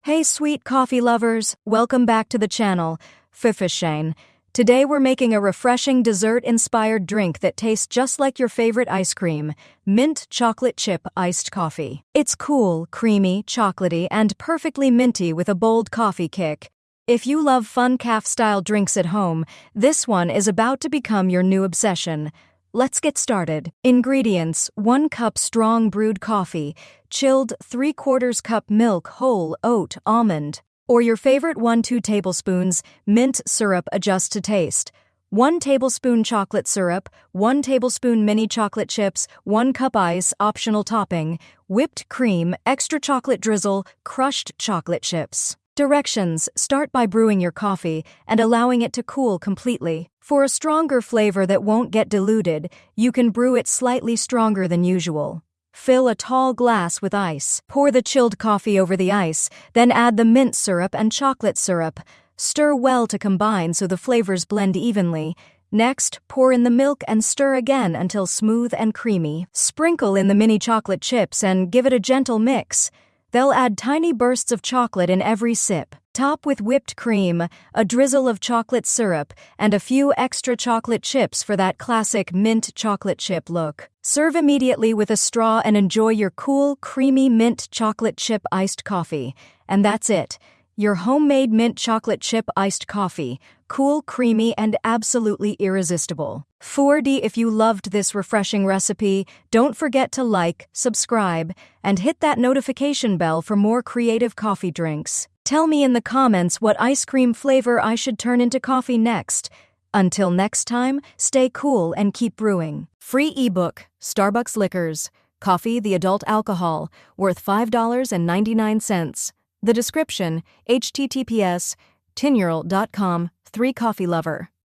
Hey sweet coffee lovers, welcome back to the channel, Shane. Today we're making a refreshing dessert-inspired drink that tastes just like your favorite ice cream, mint chocolate chip iced coffee. It's cool, creamy, chocolatey, and perfectly minty with a bold coffee kick. If you love fun café-style drinks at home, this one is about to become your new obsession. Let's get started. Ingredients: 1 cup strong brewed coffee, chilled 3/4 cup milk whole oat almond, or your favorite 2 tablespoons, mint syrup adjust to taste, 1 tablespoon chocolate syrup, 1 tablespoon mini chocolate chips, 1 cup ice optional topping, whipped cream, extra chocolate drizzle, crushed chocolate chips. Directions: start by brewing your coffee and allowing it to cool completely. For a stronger flavor that won't get diluted, you can brew it slightly stronger than usual. Fill a tall glass with ice. Pour the chilled coffee over the ice, then add the mint syrup and chocolate syrup. Stir well to combine so the flavors blend evenly. Next, pour in the milk and stir again until smooth and creamy. Sprinkle in the mini chocolate chips and give it a gentle mix. They'll add tiny bursts of chocolate in every sip. Top with whipped cream, a drizzle of chocolate syrup, and a few extra chocolate chips for that classic mint chocolate chip look. Serve immediately with a straw and enjoy your cool, creamy mint chocolate chip iced coffee. And that's it. Your homemade mint chocolate chip iced coffee. Cool, creamy, and absolutely irresistible. 4D, if you loved this refreshing recipe, don't forget to like, subscribe, and hit that notification bell for more creative coffee drinks. Tell me in the comments what ice cream flavor I should turn into coffee next. Until next time, stay cool and keep brewing. Free ebook, Starbucks Liquors, Coffee the Adult Alcohol, worth $5.99. The description, https://tinural.com, 3 coffee lover.